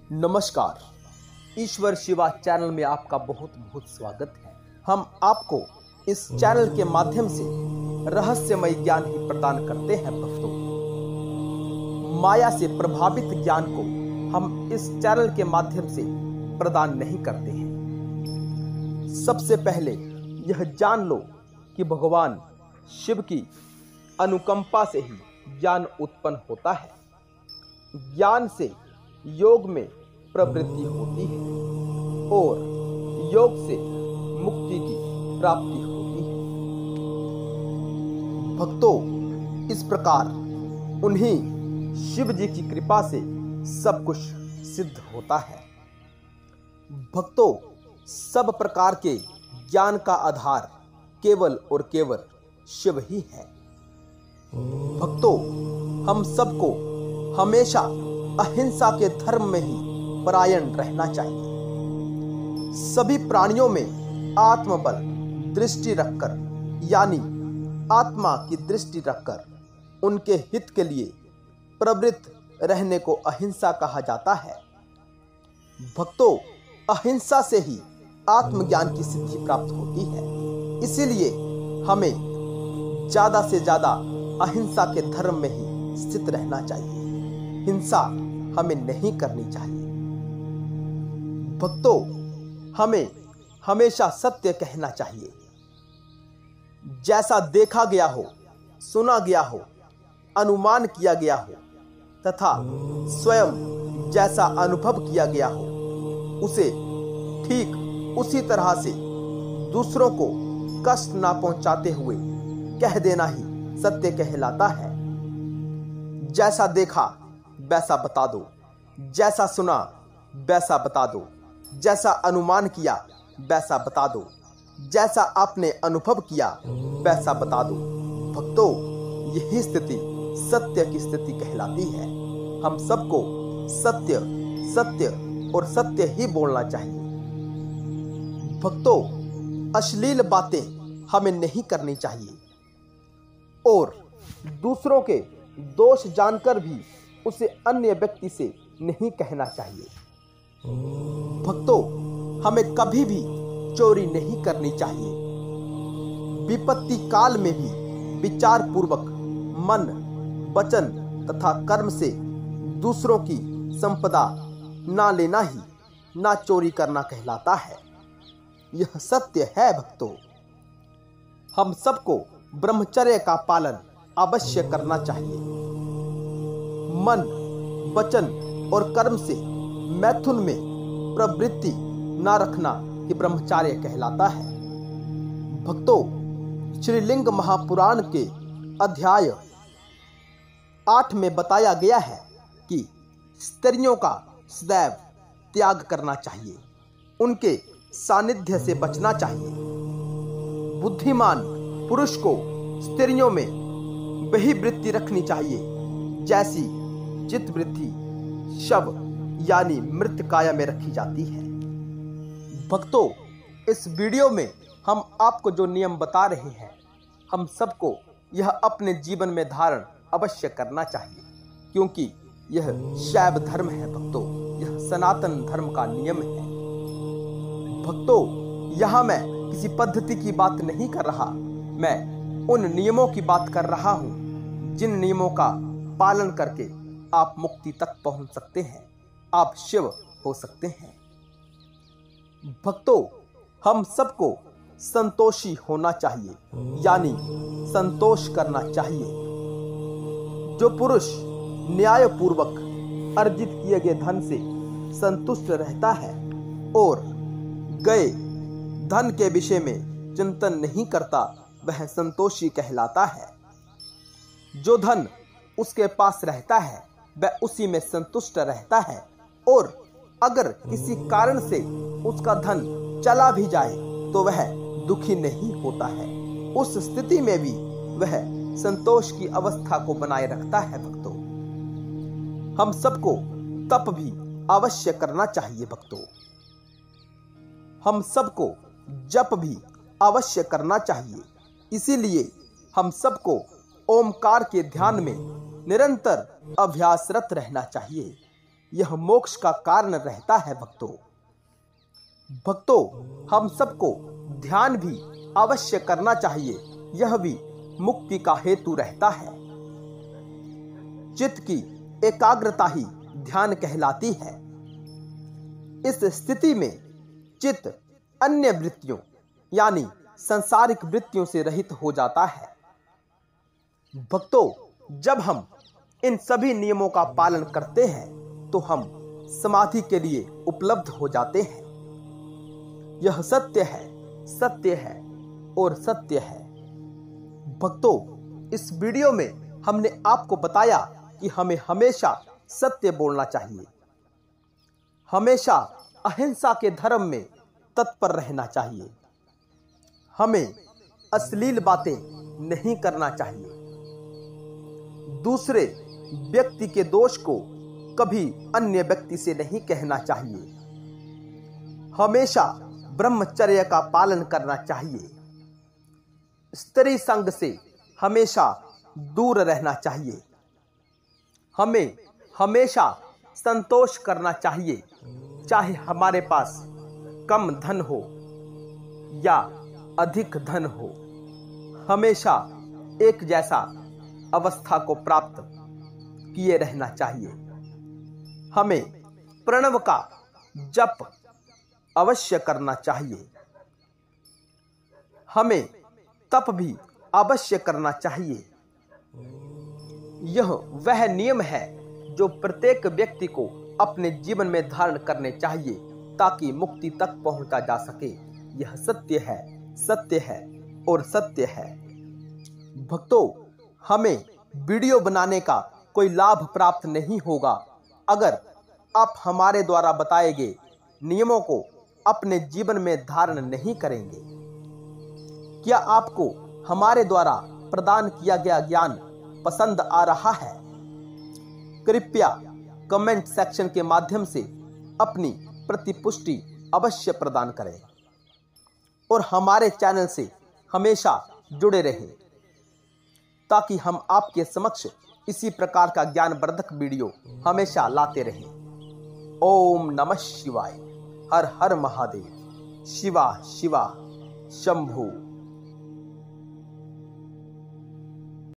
नमस्कार, ईश्वर शिवा चैनल में आपका बहुत बहुत स्वागत है। हम आपको इस चैनल के माध्यम से रहस्यमय ज्ञान ही प्रदान करते हैं दोस्तों। माया से प्रभावित ज्ञान को हम इस चैनल के माध्यम से प्रदान नहीं करते हैं। सबसे पहले यह जान लो कि भगवान शिव की अनुकंपा से ही ज्ञान उत्पन्न होता है। ज्ञान से योग में प्रवृत्ति होती है और योग से मुक्ति की प्राप्ति होती है। भक्तों, इस प्रकार उन्हीं शिव जी की कृपा से सब कुछ सिद्ध होता है। भक्तों, सब प्रकार के ज्ञान का आधार केवल और केवल शिव ही है। भक्तों, हम सबको हमेशा अहिंसा के धर्म में ही परायण रहना चाहिए। सभी प्राणियों में आत्मबल दृष्टि रखकर, यानी आत्मा की दृष्टि रखकर उनके हित के लिए प्रवृत्त रहने को अहिंसा कहा जाता है। भक्तों, अहिंसा से ही आत्मज्ञान की सिद्धि प्राप्त होती है। इसीलिए हमें ज्यादा से ज्यादा अहिंसा के धर्म में ही स्थित रहना चाहिए। हिंसा हमें नहीं करनी चाहिए। भक्तों, हमें हमेशा सत्य कहना चाहिए। जैसा देखा गया हो, सुना गया हो, अनुमान किया गया हो तथा स्वयं जैसा अनुभव किया गया हो, उसे ठीक उसी तरह से दूसरों को कष्ट ना पहुंचाते हुए कह देना ही सत्य कहलाता है। जैसा देखा वैसा बता दो, जैसा सुना वैसा बता दो, जैसा अनुमान किया वैसा बता दो, जैसा आपने अनुभव किया वैसा बता दो। भक्तों, यही स्थिति सत्य की स्थिति कहलाती है। हम सबको सत्य सत्य और सत्य ही बोलना चाहिए। भक्तों, अश्लील बातें हमें नहीं करनी चाहिए और दूसरों के दोष जानकर भी उसे अन्य व्यक्ति से नहीं कहना चाहिए। भक्तों, हमें कभी भी चोरी नहीं करनी चाहिए। विपत्ति काल में भी विचार पूर्वक मन, वचन तथा कर्म से दूसरों की संपदा ना लेना ही ना चोरी करना कहलाता है। यह सत्य है। भक्तों, हम सबको ब्रह्मचर्य का पालन अवश्य करना चाहिए। मन, वचन और कर्म से मैथुन में प्रवृत्ति न रखना कि ब्रह्मचर्य कहलाता है। भक्तों, श्रीलिंग महापुराण के अध्याय 8 में बताया गया है कि स्त्रियों का सदैव त्याग करना चाहिए, उनके सानिध्य से बचना चाहिए। बुद्धिमान पुरुष को स्त्रियों में वही वृत्ति रखनी चाहिए जैसी चित्त वृत्ति शव यानी मृत काया में रखी जाती है। भक्तों, इस वीडियो में हम आपको जो नियम बता रहे हैं, हम सबको यह अपने जीवन में धारण अवश्य करना चाहिए, क्योंकि यह शैव धर्म है। भक्तों, यह सनातन धर्म का नियम है। भक्तों, यहाँ मैं किसी पद्धति की बात नहीं कर रहा, मैं उन नियमों की बात कर रहा हूँ जिन नियमों का पालन करके आप मुक्ति तक पहुंच सकते हैं, आप शिव हो सकते हैं। भक्तों, हम सबको संतोषी होना चाहिए, यानी संतोष करना चाहिए। जो पुरुष न्यायपूर्वक अर्जित किए गए धन से संतुष्ट रहता है और गए धन के विषय में चिंतन नहीं करता, वह संतोषी कहलाता है। जो धन उसके पास रहता है वह उसी में संतुष्ट रहता है और अगर किसी कारण से उसका धन चला भी जाए तो वह दुखी नहीं होता है। उस स्थिति में भी वह संतोष की अवस्था को बनाए रखता है। भक्तों, हम सबको तप भी अवश्य करना चाहिए। भक्तों, हम सबको जप भी अवश्य करना चाहिए। इसीलिए हम सबको ओमकार के ध्यान में निरंतर अभ्यासरत रहना चाहिए। यह मोक्ष का कारण रहता है भक्तों, हम सबको ध्यान भी अवश्य करना चाहिए, यह भी मुक्ति का हेतु रहता है। चित्त की एकाग्रता ही ध्यान कहलाती है। इस स्थिति में चित्त अन्य वृत्तियों यानी सांसारिक वृत्तियों से रहित हो जाता है। भक्तों, जब हम इन सभी नियमों का पालन करते हैं तो हम समाधि के लिए उपलब्ध हो जाते हैं। यह सत्य है और सत्य है। भक्तों, इस वीडियो में हमने आपको बताया कि हमें हमेशा सत्य बोलना चाहिए, हमेशा अहिंसा के धर्म में तत्पर रहना चाहिए, हमें अश्लील बातें नहीं करना चाहिए, दूसरे व्यक्ति के दोष को कभी अन्य व्यक्ति से नहीं कहना चाहिए, हमेशा ब्रह्मचर्य का पालन करना चाहिए, स्त्री संग से हमेशा दूर रहना चाहिए, हमें हमेशा संतोष करना चाहिए, चाहे हमारे पास कम धन हो या अधिक धन हो, हमेशा एक जैसा अवस्था को प्राप्त किए रहना चाहिए। हमें प्रणव का जप अवश्य करना चाहिए, हमें तप भी अवश्य करना चाहिए। यह वह नियम है जो प्रत्येक व्यक्ति को अपने जीवन में धारण करने चाहिए ताकि मुक्ति तक पहुंचा जा सके। यह सत्य है और सत्य है। भक्तों, हमें वीडियो बनाने का कोई लाभ प्राप्त नहीं होगा अगर आप हमारे द्वारा बताए गए नियमों को अपने जीवन में धारण नहीं करेंगे। क्या आपको हमारे द्वारा प्रदान किया गया ज्ञान पसंद आ रहा है? कृपया कमेंट सेक्शन के माध्यम से अपनी प्रतिपुष्टि अवश्य प्रदान करें और हमारे चैनल से हमेशा जुड़े रहें ताकि हम आपके समक्ष इसी प्रकार का ज्ञानवर्धक वीडियो हमेशा लाते रहें। ओम नमः शिवाय। हर हर महादेव। शिवा शिवा शंभु।